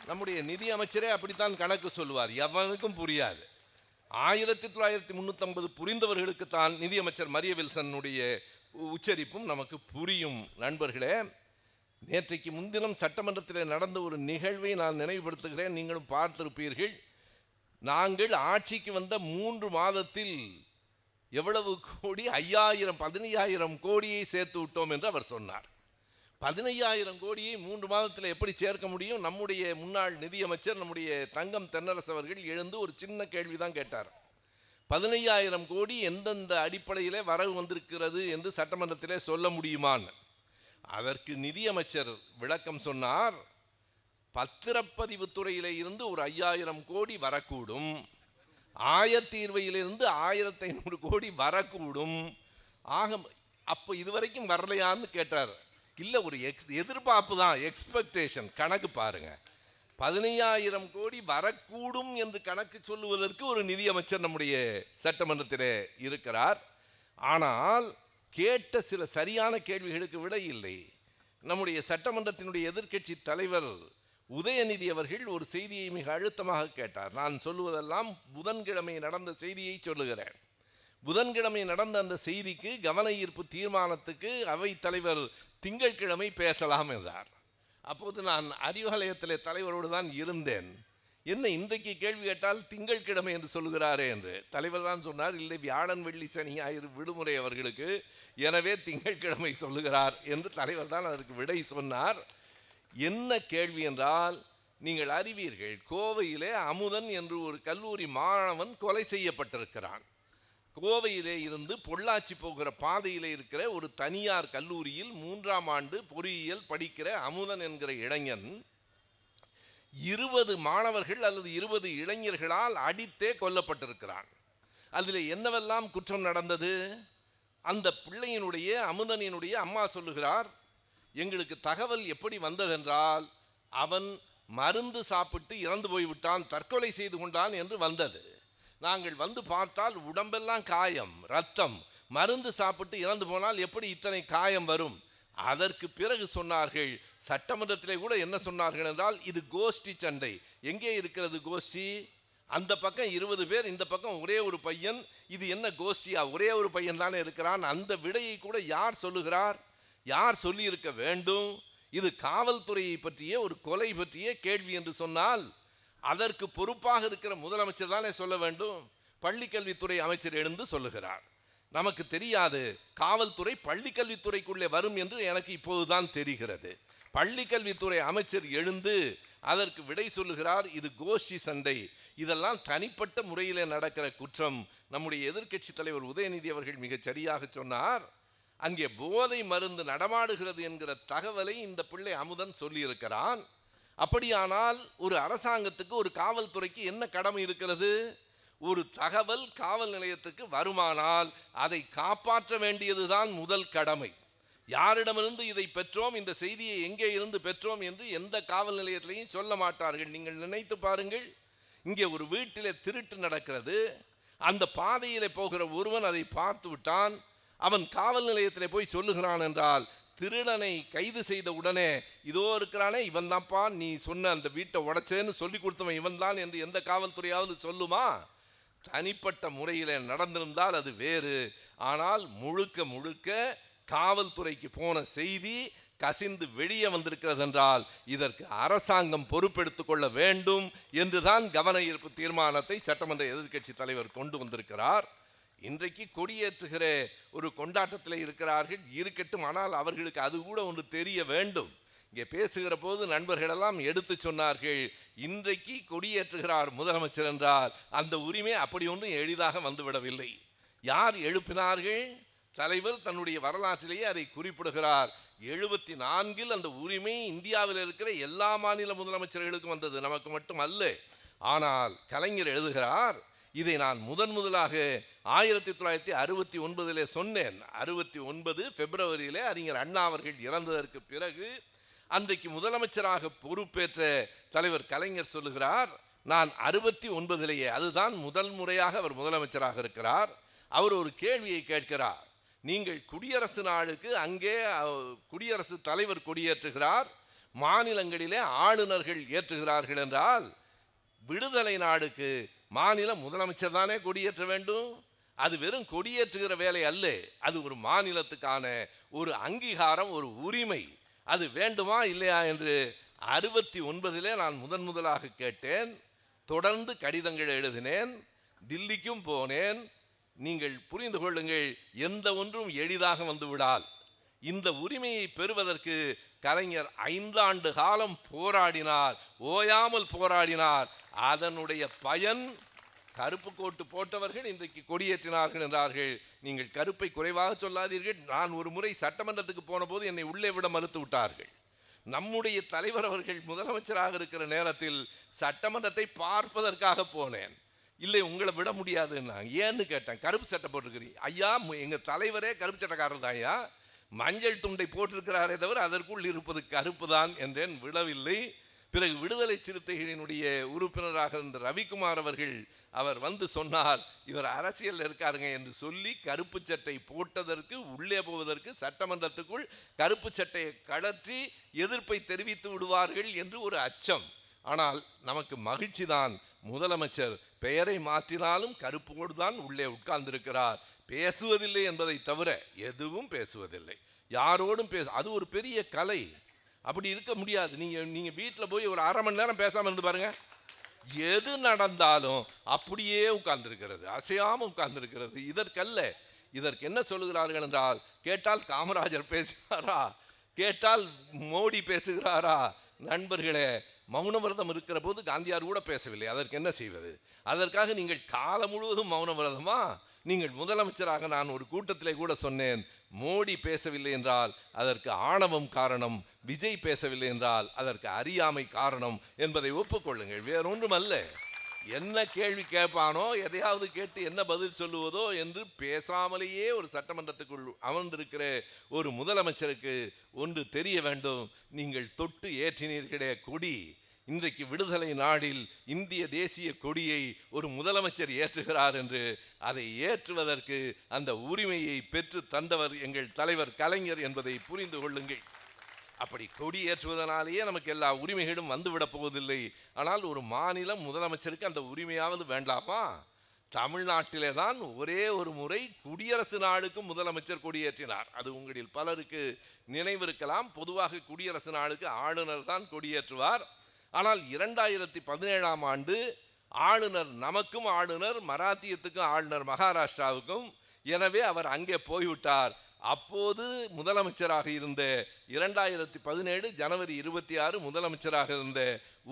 நம்முடைய நிதி அமைச்சரே அப்படித்தான் கணக்கு சொல்லுவார், எவனுக்கும் புரியாது. 1950 புரிந்தவர்களுக்கு தான் நிதியமைச்சர் மரிய வில்சனுடைய உச்சரிப்பும் நமக்கு புரியும். நண்பர்களே, நேற்றைக்கு முன்தினம் சட்டமன்றத்தில் நடந்த ஒரு நிகழ்வை நான் நினைவுபடுத்துகிறேன், நீங்களும் பார்த்திருப்பீர்கள். நாங்கள் ஆட்சிக்கு வந்த 3 மாதத்தில் எவ்வளவு கோடி? 15,000 கோடியை சேர்த்து விட்டோம் என்று அவர் சொன்னார். 15,000 கோடியை 3 மாதத்தில் எப்படி சேர்க்க முடியும்? நம்முடைய முன்னாள் நிதியமைச்சர் நம்முடைய தங்கம் தென்னரசு அவர்கள் எழுந்து ஒரு சின்ன கேள்வி தான் கேட்டார். 15,000 கோடி எந்தெந்த அடிப்படையிலே வரவு வந்திருக்கிறது என்று சட்டமன்றத்திலே சொல்ல முடியுமான்னு. அதற்கு நிதியமைச்சர் விளக்கம் சொன்னார். பத்திரப்பதிவுத்துறையிலே இருந்து ஒரு 5,000 கோடி வரக்கூடும், ஆயத்தீர்வையிலிருந்து 1,500 கோடி வரக்கூடும். ஆக அப்போ இதுவரைக்கும் வரலையான்னு கேட்டார். இல்லை, ஒரு எதிர்பார்ப்பு தான், எக்ஸ்பெக்டேஷன். கணக்கு பாருங்க, 15,000 கோடி வரக்கூடும் என்று கணக்கு சொல்லுவதற்கு ஒரு நிதியமைச்சர் நம்முடைய சட்டமன்றத்தில் இருக்கிறார். ஆனால் கேட்ட சில சரியான கேள்விகளுக்கு விடை இல்லை. நம்முடைய சட்டமன்றத்தினுடைய எதிர்க்கட்சி தலைவர் உதயநிதி அவர்கள் ஒரு செய்தியை மிக அழுத்தமாக கேட்டார். நான் சொல்லுவதெல்லாம் புதன்கிழமை நடந்த செய்தியை சொல்லுகிறேன். புதன்கிழமை நடந்த அந்த செய்திக்கு, கவன ஈர்ப்பு தீர்மானத்துக்கு அவைத் தலைவர் திங்கட்கிழமை பேசலாம் என்றார். அப்போது நான் அறிவாலயத்தில் தலைவரோடு தான் இருந்தேன். என்ன இன்றைக்கு கேள்வி கேட்டால் திங்கட்கிழமை என்று சொல்லுகிறாரே என்று. தலைவர் தான் சொன்னார், இல்லை, வியாழன் வெள்ளி சனி ஞாயிறு விடுமுறை அவர்களுக்கு, எனவே திங்கட்கிழமை சொல்லுகிறார் என்று தலைவர் தான் அதற்கு விடை சொன்னார். என்ன கேள்வி என்றால், நீங்கள் அறிவீர்கள், கோவையிலே அமுதன் என்று ஒரு கல்லூரி மாணவன் கொலை செய்யப்பட்டிருக்கிறான். கோவையிலே இருந்து பொள்ளாச்சி போகிற பாதையிலே இருக்கிற ஒரு தனியார் கல்லூரியில் 3ஆம் ஆண்டு பொறியியல் படிக்கிற அமுதன் என்கிற இளைஞன் 20 மாணவர்கள் அல்லது 20 இளைஞர்களால் அடித்தே கொல்லப்பட்டிருக்கிறான். அதில் என்னவெல்லாம் குற்றம் நடந்தது? அந்த பிள்ளையினுடைய, அமுதனினுடைய அம்மா சொல்லுகிறார், எங்களுக்கு தகவல் எப்படி வந்ததென்றால், அவன் மருந்து சாப்பிட்டு இறந்து போய்விட்டான், தற்கொலை செய்து கொண்டான் என்று வந்தது. நாங்கள் வந்து பார்த்தால் உடம்பெல்லாம் காயம், ரத்தம். மருந்து சாப்பிட்டு இறந்து போனால் எப்படி இத்தனை காயம் வரும்? அதற்கு பிறகு சொன்னார்கள், சட்டமன்றத்திலே கூட என்ன சொன்னார்கள் என்றால், இது கோஷ்டி சண்டை. எங்கே இருக்கிறது கோஷ்டி? அந்த பக்கம் 20 பேர், இந்த பக்கம் ஒரே ஒரு பையன். இது என்ன கோஷ்டியா? ஒரே ஒரு பையன் தானே இருக்கிறான். அந்த விடையை கூட யார் சொல்லுகிறார்? யார் சொல்லியிருக்க வேண்டும்? இது காவல்துறையை பற்றிய ஒரு கொலை பற்றிய கேள்வி என்று சொன்னால் அதற்கு பொறுப்பாக இருக்கிற முதலமைச்சர் தானே சொல்ல வேண்டும். பள்ளிக்கல்வித்துறை அமைச்சர் எழுந்து சொல்லுகிறார், நமக்கு தெரியாது, காவல்துறை பள்ளிக்கல்வித்துறைக்குள்ளே வரும் என்று எனக்கு இப்போதுதான் தெரிகிறது. பள்ளிக்கல்வித்துறை அமைச்சர் எழுந்து அதற்கு விடை சொல்லுகிறார், இது கோஷ்டி சண்டை, இதெல்லாம் தனிப்பட்ட முறையில் நடக்கிற குற்றம். நம்முடைய எதிர்க்கட்சி தலைவர் உதயநிதி அவர்கள் மிகச் சரியாக சொன்னார், அங்கே போதை மருந்து நடமாடுகிறது என்கிற தகவலை இந்த பிள்ளை அமுதன் சொல்லியிருக்கிறான். அப்படியானால் ஒரு அரசாங்கத்துக்கு, ஒரு காவல்துறைக்கு என்ன கடமை இருக்கிறது? ஒரு தகவல் காவல் நிலையத்துக்கு வருமானால் அதை காப்பாற்ற வேண்டியதுதான் முதல் கடமை. யாரிடமிருந்து இதை பெற்றோம், இந்த செய்தியை எங்கே இருந்து பெற்றோம் என்று எந்த காவல் நிலையத்திலையும் சொல்ல மாட்டார்கள். நீங்கள் நினைத்து பாருங்கள், இங்கே ஒரு வீட்டிலே திருட்டு நடக்கிறது, அந்த பாதையிலே போகிற ஒருவன் அதை பார்த்து விட்டான், அவன் காவல் நிலையத்திலே போய் சொல்லுகிறான் என்றால், திருடனை கைது செய்த உடனே, இதோ இருக்கிறானே இவன் தான்ப்பா, நீ சொன்ன அந்த வீட்டை உடைச்சேன்னு சொல்லி கொடுத்தவன் இவன் தான் என்று எந்த காவல்துறையாவது சொல்லுமா? தனிப்பட்ட முறையில் நடந்திருந்தால் அது வேறு. ஆனால் முழுக்க முழுக்க காவல்துறைக்கு போன செய்தி கசிந்து வெளியே வந்திருக்கிறது என்றால் இதற்கு அரசாங்கம் பொறுப்பெடுத்துக் கொள்ள வேண்டும் என்றுதான் கவன ஈர்ப்பு தீர்மானத்தை சட்டமன்ற எதிர்க்கட்சி தலைவர் கொண்டு வந்திருக்கிறார். இன்றைக்கு கொடியேற்றுகிற ஒரு கொண்டாட்டத்தில் இருக்கிறார்கள், இருக்கட்டும். ஆனால் அவர்களுக்கு அது கூட ஒன்று தெரிய வேண்டும். இங்கே பேசுகிற போது நண்பர்களெல்லாம் எடுத்து சொன்னார்கள், இன்றைக்கு கொடியேற்றுகிறார் முதலமைச்சர் என்றால் அந்த உரிமை அப்படி ஒன்றும் எளிதாக வந்துவிடவில்லை. யார் எழுப்பினார்கள்? தலைவர் தன்னுடைய வரலாற்றிலேயே அதை குறிப்பிடுகிறார். 74 அந்த உரிமை இந்தியாவில் இருக்கிற எல்லா மாநில முதலமைச்சர்களுக்கும் வந்தது, நமக்கு மட்டும் அல்ல. ஆனால் கலைஞர் எழுதுகிறார், இதை நான் முதலாக 1969 சொன்னேன். 69 பிப்ரவரியிலே அறிஞர் அண்ணா அவர்கள் இறந்ததற்கு பிறகு அன்றைக்கு முதலமைச்சராக பொறுப்பேற்ற தலைவர் கலைஞர் சொல்லுகிறார், நான் 69 அதுதான் முதல் முறையாக அவர் முதலமைச்சராக இருக்கிறார். அவர் ஒரு கேள்வியை கேட்கிறார், நீங்கள் குடியரசு நாளுக்கு அங்கே குடியரசுத் தலைவர் கொடியேற்றுகிறார், மாநிலங்களிலே ஆளுநர்கள் ஏற்றுகிறார்கள் என்றால் விடுதலை நாடுக்கு மாநில முதலமைச்சர் தானே கொடியேற்ற வேண்டும். அது வெறும் கொடியேற்றுகிற வேலை அல்ல, அது ஒரு மாநிலத்துக்கான ஒரு அங்கீகாரம், ஒரு உரிமை. அது வேண்டுமா இல்லையா என்று 69 நான் முதலாக கேட்டேன். தொடர்ந்து கடிதங்கள் எழுதினேன், தில்லிக்கும் போனேன். நீங்கள் புரிந்து கொள்ளுங்கள், எந்த ஒன்றும் எளிதாக வந்துவிடால். இந்த உரிமையை பெறுவதற்கு கலைஞர் 5 ஆண்டு காலம் போராடினார், ஓயாமல் போராடினார். அதனுடைய பயன் கருப்பு கோட்டு போட்டவர்கள் இன்றைக்கு கொடியேற்றினார்கள் என்றார்கள். நீங்கள் கருப்பை குறைவாக சொல்லாதீர்கள். நான் ஒரு முறை சட்டமன்றத்துக்கு போன போது என்னை உள்ளே விட மறுத்து விட்டார்கள். நம்முடைய தலைவர் அவர்கள் முதலமைச்சராக இருக்கிற நேரத்தில் சட்டமன்றத்தை பார்ப்பதற்காக போனேன். இல்லை, உங்களை விட முடியாதுன்னா ஏன்னு கேட்டேன். கருப்பு சட்டை போட்டிருக்கிறீங்க. ஐயா, எங்கள் தலைவரே கருப்பு சட்டைக்காரர் தான் ஐயா, மஞ்சள் துண்டை போட்டிருக்கிறாரே தவிர அதற்குள் இருப்பது கருப்பு தான் என்றேன். விடவில்லை. பிறகு விடுதலை சிறுத்தைகளினுடைய உறுப்பினராக இருந்த ரவிக்குமார் அவர்கள் அவர் வந்து சொன்னார், இவர் அரசியல் இருக்காருங்க என்று சொல்லி கருப்பு சட்டை போட்டதற்கு உள்ளே போவதற்கு சட்டமன்றத்துக்குள் கருப்பு சட்டையை கழற்றி எதிர்ப்பை தெரிவித்து விடுவார்கள் என்று ஒரு அச்சம். ஆனால் நமக்கு மகிழ்ச்சி தான், முதலமைச்சர் பெயரை மாற்றினாலும் கருப்போடு தான் உள்ளே உட்கார்ந்திருக்கிறார். பேசுவதில்லை என்பதை தவிர எதுவும் பேசுவதில்லை, யாரோடும் அது ஒரு பெரிய கலை. அப்படி இருக்க முடியாது. நீங்கள் வீட்டில் போய் ஒரு அரை மணி நேரம் பேசாமல் இருந்து பாருங்க, எது நடந்தாலும் அப்படியே உட்கார்ந்திருக்கிறது, அசையாமல் உட்கார்ந்திருக்கிறது. இதற்கல்ல, இதற்கு என்ன சொல்லுகிறார்கள் என்றால், கேட்டால் காமராஜர் பேசுகிறாரா, கேட்டால் மோடி பேசுகிறாரா? நண்பர்களே, மௌன விரதம் இருக்கிற போது காந்தியார் கூட பேசவில்லை. அதற்கு என்ன செய்வது? அதற்காக நீங்கள் காலம் முழுவதும் மௌன விரதமா? நீங்கள் முதலமைச்சராக நான் ஒரு கூட்டத்திலே கூட சொன்னேன், மோடி பேசவில்லை என்றால் அதற்கு ஆணவம் காரணம், விஜய் பேசவில்லை என்றால் அதற்கு அறியாமை காரணம் என்பதை ஒப்புக்கொள்ளுங்கள். வேறொன்றும் அல்ல. என்ன கேள்வி கேட்பானோ, எதையாவது கேட்டு என்ன பதில் சொல்லுவதோ என்று பேசாமலேயே ஒரு சட்டமன்றத்துக்குள் அமர்ந்திருக்கிற ஒரு முதலமைச்சருக்கு ஒன்று தெரிய வேண்டும். நீங்கள் தொட்டு ஏற்றினீர்களே கொடி, இன்றைக்கு விடுதலை நாடில் இந்திய தேசிய கொடியை ஒரு முதலமைச்சர் ஏற்றுகிறார் என்று, அதை ஏற்றுவதற்கு அந்த உரிமையை பெற்று தந்தவர் எங்கள் தலைவர் கலைஞர் என்பதை புரிந்து கொள்ளுங்கள். அப்படி கொடி ஏற்றுவதனாலேயே நமக்கு எல்லா உரிமைகளும் வந்துவிடப் போவதில்லை. ஆனால் ஒரு மாநிலம் முதலமைச்சருக்கு அந்த உரிமையாவது வேண்டாமா? தமிழ்நாட்டிலே தான் ஒரே ஒரு முறை குடியரசு நாளுக்கும் முதலமைச்சர் கொடியேற்றினார். அது உங்களில் பலருக்கு நினைவிருக்கலாம். பொதுவாக குடியரசு நாளுக்கு ஆளுநர் தான் கொடியேற்றுவார். ஆனால் 2017ஆம் ஆண்டு ஆளுநர், நமக்கும் ஆளுநர், மராத்தியத்துக்கும் ஆளுநர், மகாராஷ்டிராவுக்கும். எனவே அவர் அங்கே போய்விட்டார். அப்போது முதலமைச்சராக இருந்த 2017 ஜனவரி 26 முதலமைச்சராக இருந்த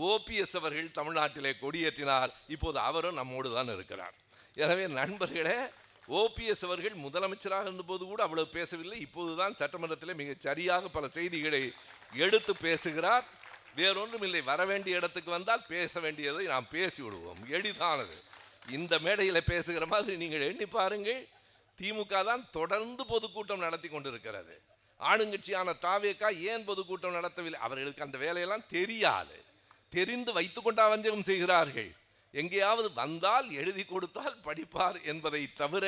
ஓபிஎஸ் அவர்கள் தமிழ்நாட்டிலே கொடியேற்றினார். இப்போது அவரும் நம்மோடு தான் இருக்கிறார். எனவே நண்பர்களே, ஓபிஎஸ் அவர்கள் முதலமைச்சராக இருந்தபோது கூட அவ்வளவு பேசவில்லை. இப்போதுதான் சட்டமன்றத்தில் மிகச் சரியாக பல செய்திகளை எடுத்து பேசுகிறார். வேறொன்றும் இல்லை, வரவேண்டிய இடத்துக்கு வந்தால் பேச வேண்டியதை நாம் பேசி விடுவோம், எளிதானது. இந்த மேடையில் பேசுகிற மாதிரி நீங்கள் எண்ணி பாருங்கள். திமுக தான் தொடர்ந்து பொதுக்கூட்டம் நடத்தி கொண்டிருக்கிறது. ஆளுங்கட்சியான தாவேகா ஏன் பொதுக்கூட்டம் நடத்தவில்லை? அவர்களுக்கு அந்த வேலையெல்லாம் தெரியாது. தெரிந்து வைத்துக்கொண்டா வஞ்சகம் செய்கிறார்கள். எங்கேயாவது வந்தால் எழுதி கொடுத்தால் படிப்பார் என்பதை தவிர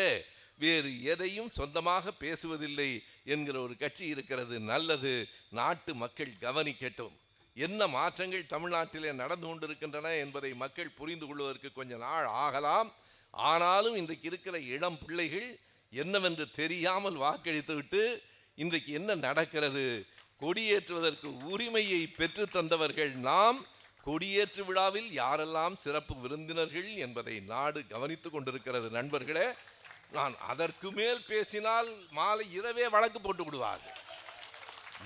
வேறு எதையும் சொந்தமாக பேசுவதில்லை என்கிற ஒரு கட்சி இருக்கிறது. நல்லது, நாட்டு மக்கள் கவனிக்கட்டும். என்ன மாற்றங்கள் தமிழ்நாட்டிலே நடந்து கொண்டிருக்கின்றன என்பதை மக்கள் புரிந்து கொள்வதற்கு கொஞ்ச நாள் ஆகலாம். ஆனாலும் இன்றைக்கு இருக்கிற இளம் பிள்ளைகள் என்னவென்று தெரியாமல் வாக்களித்துவிட்டு இன்றைக்கு என்ன நடக்கிறது? கொடியேற்றுவதற்கு உரிமையை பெற்று தந்தவர்கள் நாம். கொடியேற்று விழாவில் யாரெல்லாம் சிறப்பு விருந்தினர்கள் என்பதை நாடு கவனித்துக் கொண்டிருக்கிறது. நண்பர்களே, நான் அதற்கு மேல் பேசினால் மாலை இரவே வழக்கு போட்டு விடுவார்கள்.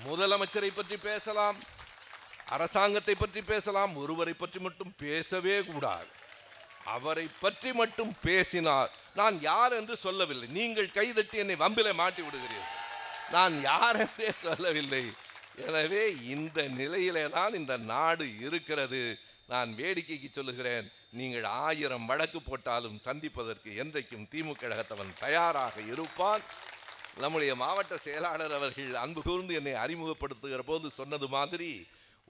முதலமைச்சரை பற்றி பேசலாம், அரசாங்கத்தை பற்றி பேசலாம், ஒருவரை பற்றி மட்டும் பேசவே கூடாது. அவரை பற்றி மட்டும் பேசினார். நான் யார் என்று சொல்லவில்லை, நீங்கள் கைதட்டி என்னை வம்பிலே மாட்டி விடுகிறீர்கள். நான் யார் என்றே சொல்லவில்லை. எனவே இந்த நிலையிலே தான் இந்த நாடு இருக்கிறது. நான் வேடிக்கைக்கு சொல்லுகிறேன், நீங்கள் 1000 வழக்கு போட்டாலும் சந்திப்பதற்கு என்றைக்கும் திமுக கழகத்தவன் தயாராக இருப்பான். நம்முடைய மாவட்ட செயலாளர் அவர்கள் அன்பு கூர்ந்து என்னை அறிமுகப்படுத்துகிற போது சொன்னது மாதிரி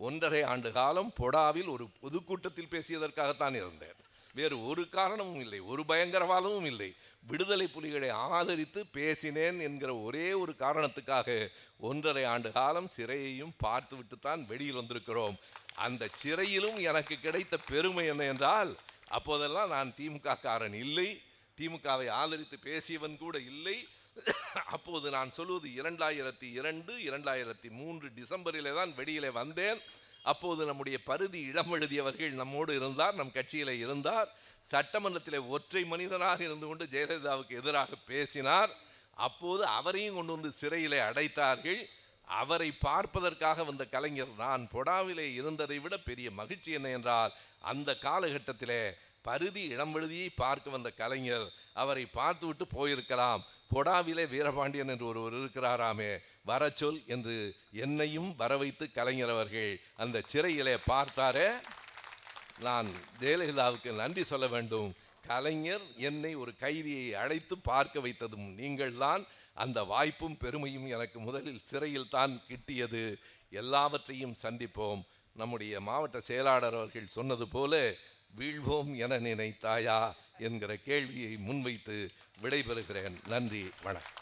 1.5 ஆண்டு காலம் பொடாவில் ஒரு பொதுக்கூட்டத்தில் பேசியதற்காகத்தான் இருந்தேன். வேறு ஒரு காரணமும் இல்லை, ஒரு பயங்கரவாதமும் இல்லை. விடுதலை புலிகளை ஆதரித்து பேசினேன் என்கிற ஒரே ஒரு காரணத்துக்காக 1.5 ஆண்டு காலம் சிறையையும் பார்த்துவிட்டுத்தான் வெளியில் வந்திருக்கிறோம். அந்த சிறையிலும் எனக்கு கிடைத்த பெருமை என்ன என்றால், அப்போதெல்லாம் நான் திமுக காரன் இல்லை, திமுகவை ஆதரித்து பேசியவன் கூட இல்லை. அப்போது நான் சொல்வது 2002 2003 டிசம்பரிலே தான் வெளியிலே வந்தேன். அப்போது நம்முடைய பரிதி இளமெழுதியவர்கள் நம்மோடு இருந்தார், நம் கட்சியில் இருந்தார். சட்டமன்றத்தில் ஒற்றை மனிதனாக இருந்து கொண்டு ஜெயலலிதாவுக்கு எதிராக பேசினார். அப்போது அவரையும் கொண்டு வந்து சிறையிலே அடைத்தார்கள். அவரை பார்ப்பதற்காக வந்த கலைஞர் நான் பொடாவிலே இருந்ததை விட பெரிய மகிழ்ச்சி என்ன என்றால், அந்த காலகட்டத்திலே பரிதி இளமெழுதியை பார்க்க வந்த கலைஞர் அவரை பார்த்துவிட்டு போயிருக்கலாம். பொடாவிலே வீரபாண்டியன் என்று ஒருவர் இருக்கிறாராமே, வரச்சொல் என்று என்னையும் வர வைத்து கலைஞர் அவர்கள் அந்த சிறையிலே பார்த்தாரே. நான் ஜெயலலிதாவுக்கு நன்றி சொல்ல வேண்டும். கலைஞர் என்னை ஒரு கைதியை அழைத்து பார்க்க வைத்ததும் நீங்கள்தான். அந்த வாய்ப்பும் பெருமையும் எனக்கு முதலில் சிறையில் தான் கிட்டியது. எல்லாவற்றையும் சந்திப்போம். நம்முடைய மாவட்ட செயலாளர் அவர்கள் சொன்னது போல, வீழ்வோம் என நினைத்தாயா என்கிற கேள்வியை முன்வைத்து விடைபெறுகிறேன். நன்றி, வணக்கம்.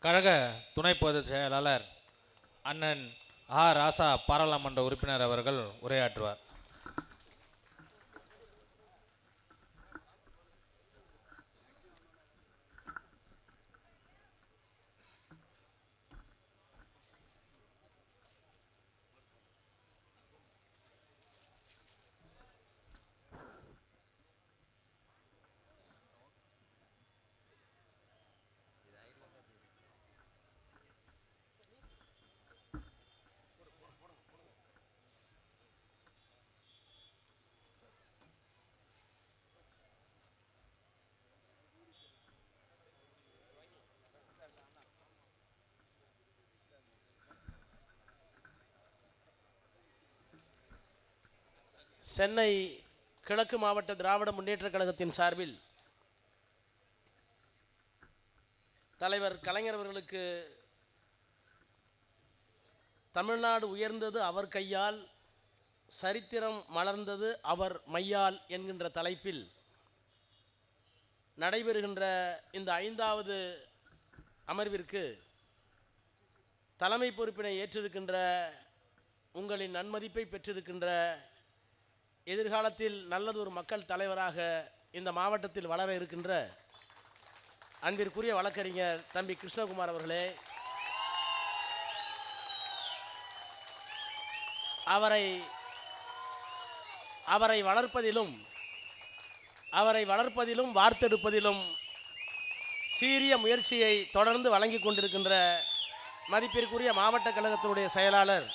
கழக துணை பொதுச் செயலாளர் அண்ணன் ஆ. ராசா பாராளுமன்ற உறுப்பினர் அவர்கள் உரையாற்றுவார். சென்னை கிழக்கு மாவட்ட திராவிட முன்னேற்றக் கழகத்தின் சார்பில் தலைவர் கலைஞர் அவர்களுக்கு தமிழ்நாடு உயர்ந்தது அவர் கையால், சரித்திரம் மலர்ந்தது அவர் மையால் என்கின்ற தலைப்பில் நடைபெறுகின்ற இந்த 5வது அமர்விற்கு தலைமை பொறுப்பினை ஏற்றிருக்கின்ற, உங்களின் நன்மதிப்பை பெற்றிருக்கின்ற, எதிர்காலத்தில் நல்லதொரு மக்கள் தலைவராக இந்த மாவட்டத்தில் வளர இருக்கின்ற அன்பிற்குரிய வழக்கறிஞர் தம்பி கிருஷ்ணகுமார் அவர்களே, அவரை வளர்ப்பதிலும் வார்த்தெடுப்பதிலும் சீரிய முயற்சியை தொடர்ந்து வழங்கி கொண்டிருக்கின்ற மதிப்பிற்குரிய மாவட்ட கழகத்தினுடைய செயலாளர்,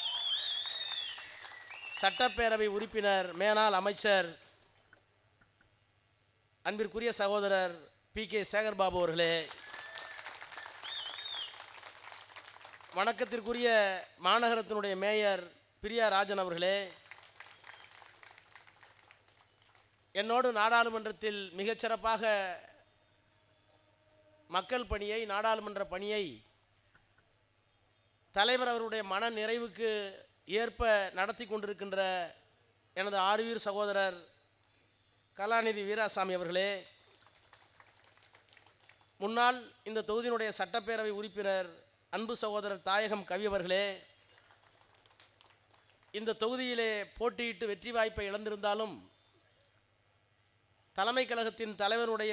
சட்டப்பேரவை உறுப்பினர், மேனாள் அமைச்சர், அன்பிற்குரிய சகோதரர் பி.கே. சேகர்பாபு அவர்களே, வணக்கத்திற்குரிய மாநகரத்தினுடைய மேயர் பிரியா ராஜன் அவர்களே, என்னோடு நாடாளுமன்றத்தில் மிகச்சிறப்பாக மக்கள் பணியை, நாடாளுமன்ற பணியை தலைவர் அவருடைய மன நிறைவுக்கு ஏற்ப நடத்தி கொண்டிருக்கின்ற எனது ஆறுவீர் சகோதரர் கலாநிதி வீராசாமி அவர்களே, முன்னாள் இந்த தொகுதியினுடைய சட்டப்பேரவை உறுப்பினர் அன்பு சகோதரர் தாயகம் கவி அவர்களே, இந்த தொகுதியிலே போட்டியிட்டு வெற்றி வாய்ப்பை இழந்திருந்தாலும் தலைமை கழகத்தின் தலைவனுடைய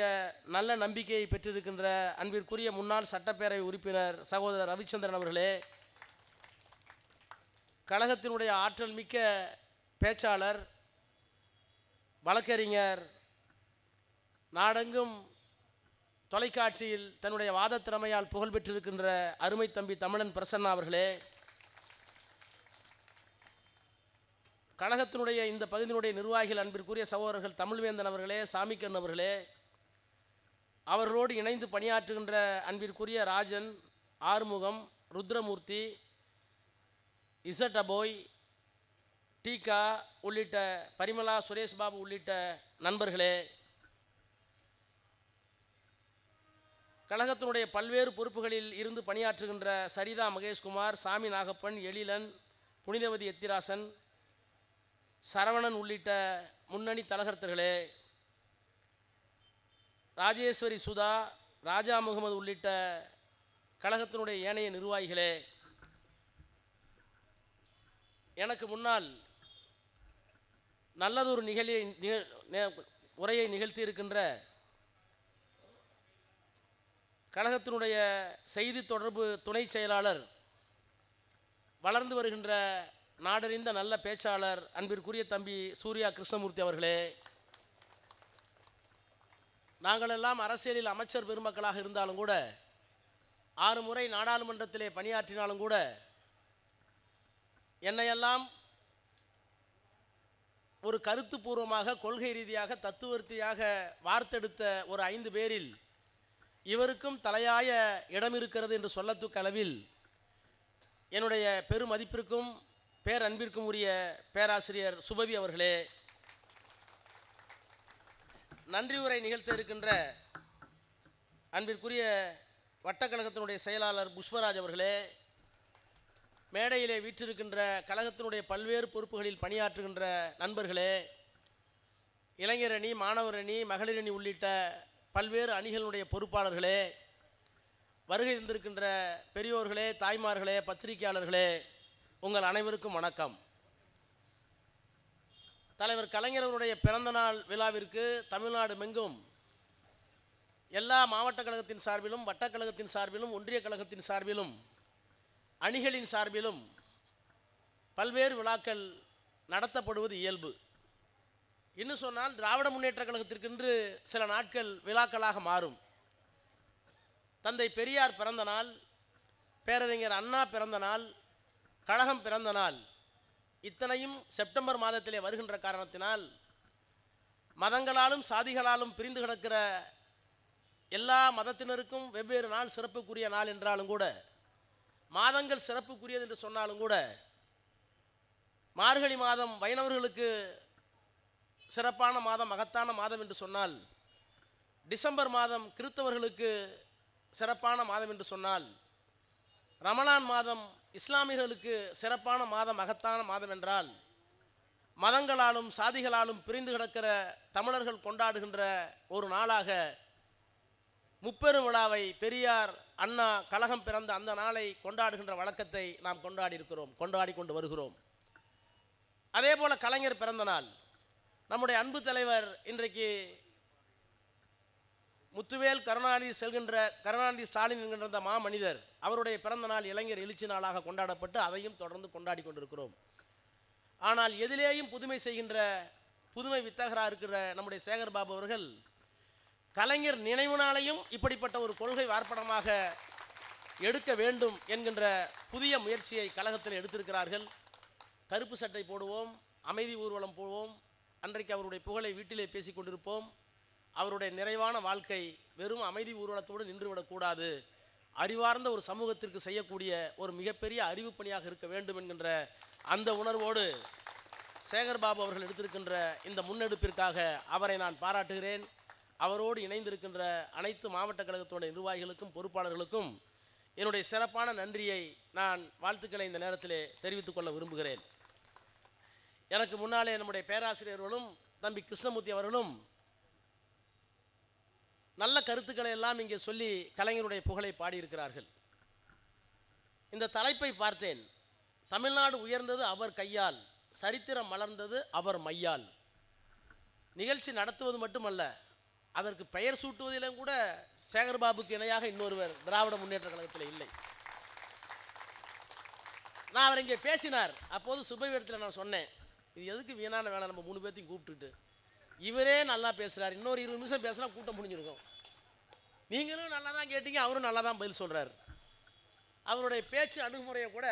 நல்ல நம்பிக்கையை பெற்றிருக்கின்ற அன்பிற்குரிய முன்னாள் சட்டப்பேரவை உறுப்பினர் சகோதரர் ரவிச்சந்திரன் அவர்களே, கழகத்தினுடைய ஆற்றல் மிக்க பேச்சாளர், வழக்கறிஞர், நாடெங்கும் தொலைக்காட்சியில் தன்னுடைய வாதத்திறமையால் புகழ் பெற்றிருக்கின்ற அருமை தம்பி தமிழன் பிரசன்னா அவர்களே, கழகத்தினுடைய இந்த பகுதியினுடைய நிர்வாகிகள் அன்பிற்குரிய சகோதரர்கள் தமிழ்வேந்தன் அவர்களே, சாமிக்கண் அவர்களே, அவர்களோடு இணைந்து பணியாற்றுகின்ற அன்பிற்குரிய ராஜன், ஆறுமுகம், ருத்ரமூர்த்தி, இசட்டபோய், டீகா உள்ளிட்ட பரிமலா, சுரேஷ் பாபு உள்ளிட்ட நண்பர்களே, கழகத்தினுடைய பல்வேறு பொறுப்புகளில் இருந்து பணியாற்றுகின்ற சரிதா மகேஷ்குமார், சாமி நாகப்பன், எழிலன், புனிதவதி எத்திராசன், சரவணன் உள்ளிட்ட முன்னணி தலகர்த்தர்களே, ராஜேஸ்வரி சுதா, ராஜா முகமது உள்ளிட்ட கழகத்தினுடைய ஏனைய நிர்வாகிகளே, எனக்கு முன்னால் நல்லதொரு உரையை நிகழ்த்தி இருக்கின்ற கழகத்தினுடைய செய்தி தொடர்பு துணை செயலாளர், வளர்ந்து வருகின்ற நாடறிந்த நல்ல பேச்சாளர் அன்பிற்குரிய தம்பி சூர்யா கிருஷ்ணமூர்த்தி அவர்களே, நாங்களெல்லாம் அரசியலில் அமைச்சர் பெருமக்களாக இருந்தாலும் கூட 6 முறை நாடாளுமன்றத்திலே பணியாற்றினாலும் கூட என்னையெல்லாம் ஒரு கருத்துப்பூர்வமாக, கொள்கை ரீதியாக, தத்துவர்த்தியாக வார்த்தெடுத்த ஒரு 5 பேரில் இவருக்கும் தலையாய இடம் இருக்கிறது என்று சொல்லத்தக்க அளவில் என்னுடைய பெருமதிப்பிற்கும் பேரன்பிற்கும் உரிய பேராசிரியர் சுபவி அவர்களே, நன்றி உரை நிகழ்த்த இருக்கின்ற அன்பிற்குரிய வட்டக்கழகத்தினுடைய செயலாளர் புஷ்பராஜ் அவர்களே, மேடையிலே வீற்றிருக்கின்ற கழகத்தினுடைய பல்வேறு பொறுப்புகளில் பணியாற்றுகின்ற நண்பர்களே, இளைஞரணி, மாணவரணி, மகளிரணி உள்ளிட்ட பல்வேறு அணிகளுடைய பொறுப்பாளர்களே, வருகை தந்திருக்கின்ற பெரியோர்களே, தாய்மார்களே, பத்திரிகையாளர்களே, உங்கள் அனைவருக்கும் வணக்கம். தலைவர் கலைஞரவருடைய பிறந்தநாள் விழாவிற்கு தமிழ்நாடு மெங்கும் எல்லா மாவட்ட கழகத்தின் சார்பிலும், வட்டக்கழகத்தின் சார்பிலும், ஒன்றிய கழகத்தின் சார்பிலும், அணிகளின் சார்பிலும் பல்வேறு விழாக்கள் நடத்தப்படுவது இயல்பு. இன்னும் சொன்னால் திராவிட முன்னேற்ற கழகத்திற்கென்று சில நாட்கள் விழாக்களாக மாறும். தந்தை பெரியார் பிறந்த நாள், பேரறிஞர் அண்ணா பிறந்த நாள், கழகம் பிறந்த நாள், இத்தனையும் செப்டம்பர் மாதத்திலே வருகின்ற காரணத்தினால் மதங்களாலும் சாதிகளாலும் பிரிந்து கிடக்கிற எல்லா மதத்தினருக்கும் வெவ்வேறு நாள் சிறப்புக்குரிய நாள் என்றாலும் கூட, மாதங்கள் சிறப்புக்குரியது என்று சொன்னாலும் கூட, மார்கழி மாதம் வைணவர்களுக்கு சிறப்பான மாதம், மகத்தான மாதம் என்று சொன்னால், டிசம்பர் மாதம் கிறித்தவர்களுக்கு சிறப்பான மாதம் என்று சொன்னால், ரமலான் மாதம் இஸ்லாமியர்களுக்கு சிறப்பான மாதம், மகத்தான மாதம் என்றால், மதங்களாலும் சாதிகளாலும் பிரிந்து கிடக்கிற தமிழர்கள் கொண்டாடுகின்ற ஒரு நாளாக முப்பெரும் விழாவை பெரியார், அண்ணா, கழகம் பிறந்த அந்த நாளை கொண்டாடுகின்ற வழக்கத்தை நாம் கொண்டாடி கொண்டு வருகிறோம். அதே போல கலைஞர் பிறந்த நாள், நம்முடைய அன்பு தலைவர் இன்றைக்கு முத்துவேல் கருணாநிதி ஸ்டாலின் என்கின்ற அந்த மாமனிதர், அவருடைய பிறந்த நாள் இளைஞர் எழுச்சி நாளாக கொண்டாடப்பட்டு அதையும் தொடர்ந்து கொண்டாடி கொண்டிருக்கிறோம். ஆனால் எதிலேயும் புதுமை செய்கின்ற புதுமை வித்தகராக இருக்கிற நம்முடைய சேகர் பாபு அவர்கள் கலைஞர் நினைவு நாளையும் இப்படிப்பட்ட ஒரு கொள்கை வார்ப்படமாக எடுக்க வேண்டும் என்கின்ற புதிய முயற்சியை கழகத்தில் எடுத்திருக்கிறார்கள். கருப்பு சட்டை போடுவோம், அமைதி ஊர்வலம் போடுவோம், அன்றைக்கு அவருடைய புகழை வீட்டிலே பேசி கொண்டிருப்போம். அவருடைய நிறைவான வாழ்க்கை வெறும் அமைதி ஊர்வலத்தோடு நின்றுவிடக்கூடாது, அறிவார்ந்த ஒரு சமூகத்திற்கு செய்யக்கூடிய ஒரு மிகப்பெரிய அறிவு பணியாக இருக்க வேண்டும் என்கின்ற அந்த உணர்வோடு சேகர்பாபு அவர்கள் எடுத்திருக்கின்ற இந்த முன்னெடுப்பிற்காக அவரை நான் பாராட்டுகிறேன். அவரோடு இணைந்திருக்கின்ற அனைத்து மாவட்ட கழகத்தினுடைய நிர்வாகிகளுக்கும் பொறுப்பாளர்களுக்கும் என்னுடைய சிறப்பான நன்றியை, நான் வாழ்த்துக்களை இந்த நேரத்திலே தெரிவித்துக் கொள்ள விரும்புகிறேன். எனக்கு முன்னாலே நம்முடைய பேராசிரியர்களும் தம்பி கிருஷ்ணமூர்த்தி அவர்களும் நல்ல கருத்துக்களை எல்லாம் இங்கே சொல்லி கலைஞருடைய புகழை பாடியிருக்கிறார்கள். இந்த தலைப்பை பார்த்தேன், தமிழ்நாடு உயர்ந்தது அவர் கையால், சரித்திரம் மலர்ந்தது அவர் மையால். நிகழ்ச்சி நடத்துவது மட்டுமல்ல, அதற்கு பெயர் சூட்டுவதிலும் கூட சேகர்பாபுக்கு இணையாக இன்னொருவர் திராவிட முன்னேற்ற கழகத்தில் இல்லை. நான் அவர் இங்கே பேசினார், அப்போது சுபவீடத்தில் நான் சொன்னேன், இது எதுக்கு வீணான வேலை, நம்ம 3 பேர்த்தையும் கூப்பிட்டுட்டு இவரே நல்லா பேசுகிறார், இன்னொரு 20 நிமிஷம் பேசினா கூட்டம் முடிஞ்சிருக்கும். நீங்களும் நல்லா தான் கேட்டீங்க, அவரும் நல்லா தான் பதில் சொல்கிறார். அவருடைய பேச்சு அணுகுமுறையை கூட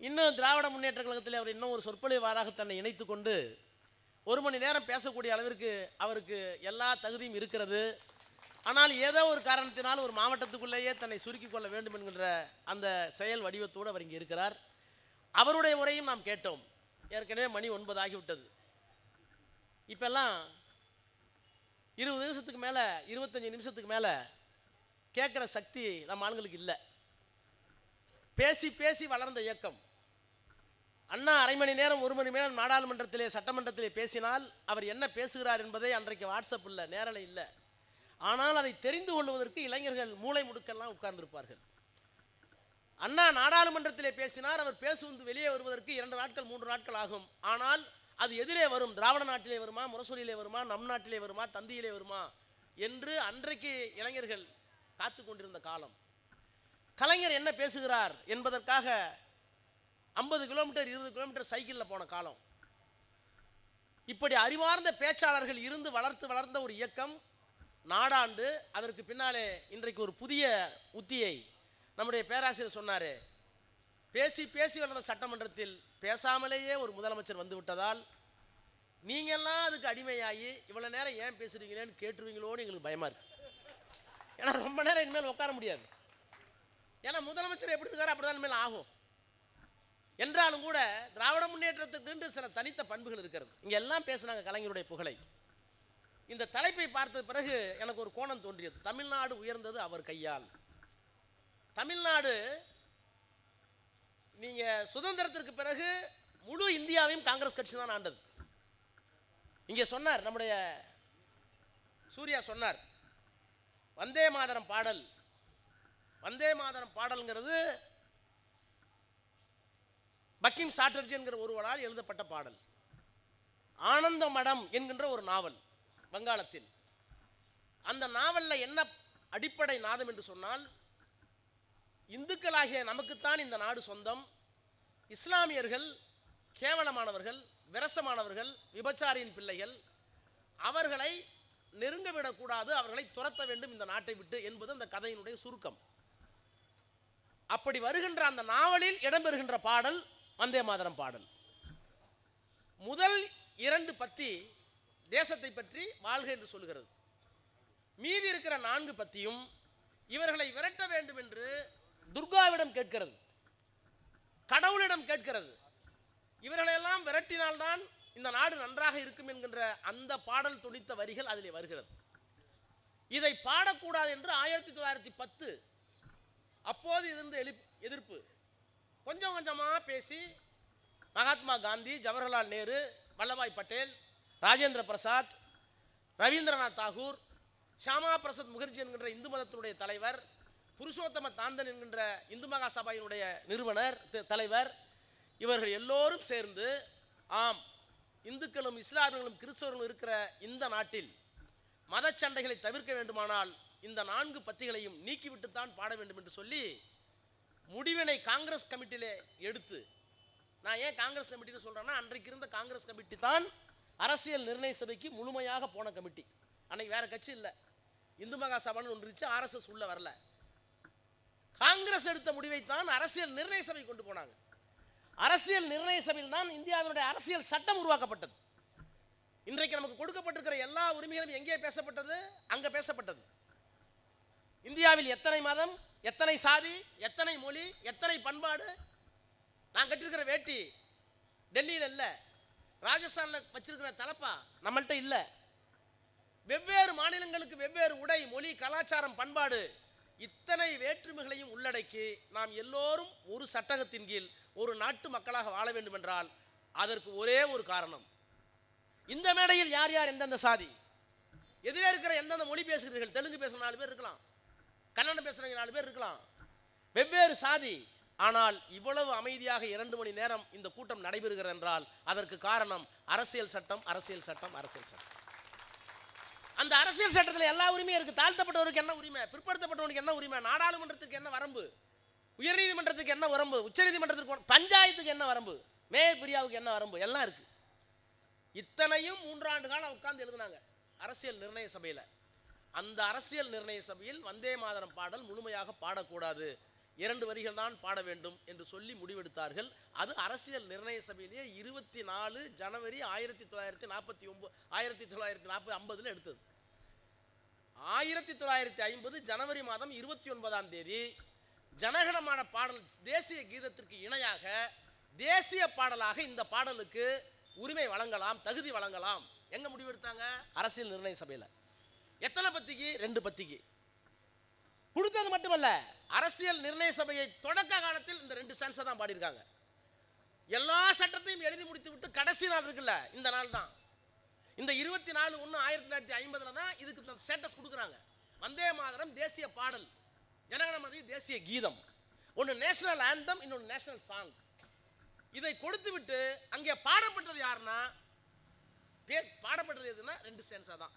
இன்னும் திராவிட முன்னேற்ற கழகத்தில் அவர் இன்னும் ஒரு சொற்பொழிவாராக தன்னை இணைத்து கொண்டு 1 மணி நேரம் பேசக்கூடிய அளவிற்கு அவருக்கு எல்லா தகுதியும் இருக்கிறது. ஆனால் ஏதோ ஒரு காரணத்தினால் ஒரு மாவட்டத்துக்குள்ளேயே தன்னை சுருக்கிக் கொள்ள வேண்டும் என்கின்ற அந்த செயல் வடிவத்தோடு அவர் இங்கே இருக்கிறார். அவருடைய உரையும் நாம் கேட்டோம். ஏற்கனவே மணி 9 ஆகிவிட்டது. இப்பெல்லாம் 20 நிமிஷத்துக்கு மேலே 25 நிமிஷத்துக்கு மேலே கேட்குற சக்தி நம்ம ஆளுங்களுக்கு இல்லை. பேசி பேசி வளர்ந்த இயக்கம். அண்ணா அரை மணி நேரம் 1 மணி நேரம் நாடாளுமன்றத்திலே சட்டமன்றத்திலே பேசினால் அவர் என்ன பேசுகிறார் என்பதை அன்றைக்கு வாட்ஸ்அப் இல்லை, நேரலை இல்லை. ஆனால் அதை தெரிந்து கொள்வதற்கு இளைஞர்கள் மூளை முடுக்கெல்லாம் உட்கார்ந்திருப்பார்கள். அண்ணா நாடாளுமன்றத்திலே பேசினார், அவர் பேசுவது வெளியே வருவதற்கு 2 நாட்கள் 3 நாட்கள் ஆகும். ஆனால் அது எதிரே வரும், திராவிட நாட்டிலே வருமா, முரசொலியிலே வருமா, நம் நாட்டிலே வருமா, தந்தியிலே வருமா என்று அன்றைக்கு இளைஞர்கள் காத்து கொண்டிருந்த காலம். கலைஞர் என்ன பேசுகிறார் என்பதற்காக 50 கிலோமீட்டர் 20 கிலோமீட்டர் சைக்கிளில் போன காலம். இப்படி அறிவார்ந்த பேச்சாளர்கள் இருந்து வளர்ந்த ஒரு இயக்கம் நாடாண்டு. அதற்கு பின்னாலே இன்றைக்கு ஒரு புதிய உத்தியை நம்முடைய பேராசிரியர் சொன்னார். பேசி பேசி வளர்ந்த சட்டமன்றத்தில் பேசாமலேயே ஒரு முதலமைச்சர் வந்து விட்டதால் நீங்கள்லாம் அதுக்கு அடிமையாகி இவ்வளோ நேரம் ஏன் பேசுகிறீங்களேன்னு கேட்டுருவீங்களோன்னு எங்களுக்கு பயமாக இருக்குது. ஏன்னா ரொம்ப நேரம் இனிமேல் உட்கார முடியாது. ஏன்னா முதலமைச்சர் எப்படி இருக்காரு அப்படி தான் இனிமேல் ஆகும். என்றாலும் கூட திராவிட முன்னேற்றத்துக்கு சில தனித்த பண்புகள் இருக்கிறது. இங்கே எல்லாம் பேசுனாங்க கலைஞருடைய புகழை. இந்த தலைப்பை பார்த்த பிறகு எனக்கு ஒரு கோணம் தோன்றியது. தமிழ்நாடு உயர்ந்தது அவர் கையால். தமிழ்நாடு நீங்கள் சுதந்திரத்திற்கு பிறகு முழு இந்தியாவையும் காங்கிரஸ் கட்சி தான் ஆண்டது. இங்கே சொன்னார் நம்முடைய சூர்யா சொன்னார், வந்தே மாதரம் பாடல். வந்தே மாதரம் பாடல்ங்கிறது பக்கிம் சாட்டர்ஜி என்கிற ஒருவரால் எழுதப்பட்ட பாடல். ஆனந்த மடம் என்கின்ற ஒரு நாவல் வங்காளத்தில். அந்த நாவலில் என்ன அடிப்படை நாதம் என்று சொன்னால், இந்துக்களாகிய நமக்குத்தான் இந்த நாடு சொந்தம், இஸ்லாமியர்கள் கேவலமானவர்கள், விரசமானவர்கள், விபச்சாரியின் பிள்ளைகள், அவர்களை நெருங்க விடக்கூடாது, அவர்களை துரத்த வேண்டும் இந்த நாட்டை விட்டு என்பது அந்த கதையினுடைய சுருக்கம். அப்படி வருகின்ற அந்த நாவலில் இடம்பெறுகின்ற பாடல் வந்தே மாதரம் பாடல். முதல் 2 பத்தி தேசத்தை பற்றி வாழ்க என்று சொல்கிறது. மீதி இருக்கிற 4 பத்தியும் இவர்களை விரட்ட வேண்டும் என்று துர்காவிடம் கேட்கிறது, கடவுளிடம் கேட்கிறது. இவர்களெல்லாம் விரட்டினால்தான் இந்த நாடு நன்றாக இருக்கும் என்கின்ற அந்த பாடல் துணித்த வரிகள் அதிலே வருகிறது. இதை பாடக்கூடாது என்று 1910 அப்போது இருந்த எதிர்ப்பு கொஞ்சம் கொஞ்சமாக பேசி மகாத்மா காந்தி, ஜவஹர்லால் நேரு, வல்லபாய் பட்டேல், ராஜேந்திர பிரசாத், ரவீந்திரநாத் தாகூர், ஷியாமா பிரசாத் முகர்ஜி என்கின்ற இந்து மதத்தினுடைய தலைவர், புருஷோத்தம தாந்தன் என்கின்ற இந்து மகா சபையினுடைய நிறுவனர் தலைவர், இவர்கள் எல்லோரும் சேர்ந்து ஆம், இந்துக்களும் இஸ்லாமியர்களும் கிறிஸ்தவர்களும் இருக்கிற இந்த நாட்டில் மத சண்டைகளை தவிர்க்க வேண்டுமானால் இந்த 4 பத்திகளையும் நீக்கிவிட்டுத்தான் பாட வேண்டும் என்று சொல்லி முடிவினை காங்கிரஸ் கமிட்டியிலே எடுத்து, நான் ஏன் காங்கிரஸ் கமிட்டின்னு சொல்கிறேன்னா, அன்றைக்கு இருந்த காங்கிரஸ் கமிட்டி தான் அரசியல் நிர்ணய சபைக்கு முழுமையாக போன கமிட்டி. அன்னைக்கு வேறு கட்சி இல்லை, இந்து மகா சபான்னு ஒன்று இருந்துச்சு, ஆர்எஸ்எஸ் உள்ள வரல. காங்கிரஸ் எடுத்த முடிவைத்தான் அரசியல் நிர்ணய சபை கொண்டு போனாங்க. அரசியல் நிர்ணய சபையில் தான் இந்தியாவினுடைய அரசியல் சட்டம் உருவாக்கப்பட்டது. இன்றைக்கு நமக்கு கொடுக்கப்பட்டிருக்கிற எல்லா உரிமைகளும் எங்கே பேசப்பட்டது? அங்கே பேசப்பட்டது. இந்தியாவில் எத்தனை மதம், எத்தனை சாதி, எத்தனை மொழி, எத்தனை பண்பாடு. நான் கட்டிருக்கிற வேட்டி டெல்லியில் இல்லை, ராஜஸ்தானில் வச்சிருக்கிற தலப்பா நம்மள்கிட்ட இல்லை. வெவ்வேறு மாநிலங்களுக்கு வெவ்வேறு உடை, மொழி, கலாச்சாரம், பண்பாடு, இத்தனை வேற்றுமைகளையும் உள்ளடக்கி நாம் எல்லோரும் ஒரு சட்டகத்தின் கீழ் ஒரு நாட்டு மக்களாக வாழ வேண்டும் என்றால் அதற்கு ஒரே ஒரு காரணம். இந்த மேடையில் யார் யார் எந்தெந்த சாதி, எதிரே இருக்கிற எந்தெந்த மொழி பேசுகிறீர்கள், தெலுங்கு பேசுகிற 4 பேர் இருக்கலாம், கன்னடம் பேசுகிறவங்க 4 பேர் இருக்கலாம், வெவ்வேறு சாதி. ஆனால் இவ்வளவு அமைதியாக 2 மணி நேரம் இந்த கூட்டம் நடைபெறுகிறது என்றால் அதற்கு காரணம் அரசியல் சட்டம், அரசியல் சட்டம், அரசியல் சட்டம். அந்த அரசியல் சட்டத்தில் எல்லா உரிமையும் இருக்குது. தாழ்த்தப்பட்டவருக்கு என்ன உரிமை, பிற்படுத்தப்பட்டவனுக்கு என்ன உரிமை, நாடாளுமன்றத்துக்கு என்ன வரம்பு, உயர்நீதிமன்றத்துக்கு என்ன வரம்பு, உச்சநீதிமன்றத்துக்கு, பஞ்சாயத்துக்கு என்ன வரம்பு, மேயர் பிரியாவுக்கு என்ன வரம்பு, எல்லாம் இருக்குது. இத்தனையும் 3 ஆண்டு காலம் உட்கார்ந்து எழுதுனாங்க அரசியல் நிர்ணய சபையில். அந்த அரசியல் நிர்ணய சபையில் வந்தே மாதரம் பாடல் முழுமையாக பாடக்கூடாது, 2 வரிகள் தான் பாட வேண்டும் என்று சொல்லி முடிவெடுத்தார்கள். அது அரசியல் நிர்ணய சபையிலேயே 24 ஜனவரி 1950 எடுத்தது. 1950 ஜனவரி மாதம் 29ஆம் தேதி ஜனகணமான பாடல் தேசிய கீதத்திற்கு இணையாக தேசிய பாடலாக இந்த பாடலுக்கு உரிமை வழங்கலாம், தகுதி வழங்கலாம். எங்க முடிவெடுத்தாங்க? அரசியல் நிர்ணய சபையில். எத்தனை பத்திக்கு? 2 பத்திக்கு கொடுத்தது மட்டுமல்ல, அரசியல் நிர்ணய சபையை தொடக்க காலத்தில் இந்த 2 ஸ்டான்ஸை தான் பாடியிருக்காங்க. எல்லா சட்டத்தையும் எழுதி முடித்து விட்டு கடைசி நாள் இருக்குல்ல, இந்த நாள் தான். இந்த 24/1/1950 தான் இதுக்கு இந்த ஸ்டேட்டஸ் கொடுக்குறாங்க. வந்தே மாதரம் தேசிய பாடல், ஜனகணமதி தேசிய கீதம், ஒன்று நேஷனல் ஆந்தம், இன்னொன்று நேஷனல் சாங். இதை கொடுத்து விட்டு அங்கே பாடப்பட்டது யாருன்னா, பாடப்பட்டது எதுனா 2 ஸ்டான்ஸா தான்.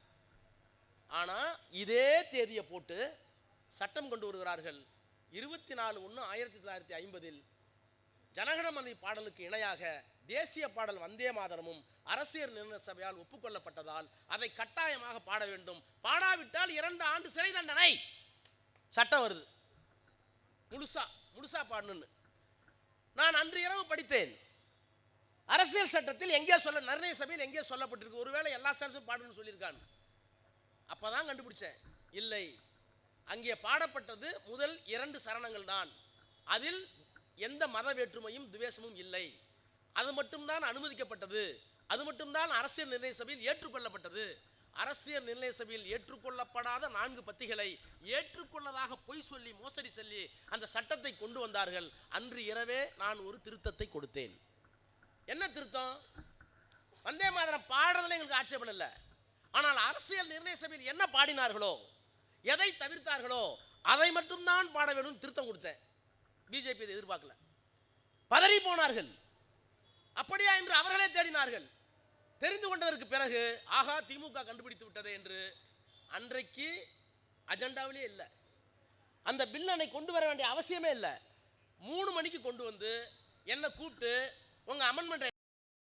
ஆனால் இதே தேதியை போட்டு சட்டம் கொண்டு வருகிறார்கள். 24/1/1950 ஜனகணமதி பாடலுக்கு இணையாக தேசிய பாடல் வந்தே மாதரமும் அரசியல் நிர்ணய சபையால் ஒப்புக்கொள்ளப்பட்டதால் அதை கட்டாயமாக பாட வேண்டும். பாடாவிட்டால் 2 ஆண்டு சிறை தண்டனை. சட்டம் வருது, முழுசா பாடணும்னு. நான் அன்று இரவு படித்தேன். அரசியல் சட்டத்தில் எங்கே நிர்ணய சபையில் எங்கே சொல்லப்பட்டிருக்கு? ஒருவேளை எல்லா ஸ்டான்ஸும் பாடணும்னு சொல்லியிருக்காங்க. அப்பதான் கண்டுபிடிச்சேன், இல்லை, அங்கே பாடப்பட்டது முதல் 2 சரணங்கள் தான். அதில் எந்த மத வேற்றுமையும் துவேஷமும் இல்லை. அது மட்டும்தான் அனுமதிக்கப்பட்டது. அது மட்டும்தான் அரசியல் நிர்ணய சபையில் ஏற்றுக்கொள்ளப்பட்டது. அரசியல் நிர்ணய சபையில் ஏற்றுக்கொள்ளப்படாத 4 பத்திகளை ஏற்றுக்கொள்ளதாக பொய் சொல்லி மோசடி சொல்லி அந்த சட்டத்தை கொண்டு வந்தார்கள். அன்று இரவே நான் ஒரு திருத்தத்தை கொடுத்தேன். என்ன திருத்தம்? வந்தே மாதரம் பாடுறதுல எங்களுக்கு ஆட்சேபம் இல்லை. ஆனால் அரசியல் நிர்ணய சபையில் என்ன பாடினார்களோ, எதை தவிர்த்தார்களோ அதை மட்டும்தான் பாட வேண்டும் திருத்தம் கொடுத்தேன். பிஜேபி இதை எதிர்பார்க்கல, பதறி போனார்கள். அப்படியா என்று அவர்களே தேடினார்கள். தெரிந்து கொண்டதற்கு பிறகு ஆகா திமுக கண்டுபிடித்து விட்டது என்று அன்றைக்கு அஜெண்டாவிலே இல்லை. அந்த பில்லை கொண்டு வர வேண்டிய அவசியமே இல்லை. 3 மணிக்கு கொண்டு வந்து என்னை கூப்பிட்டு உங்கள் அமெண்ட்மெண்ட்டை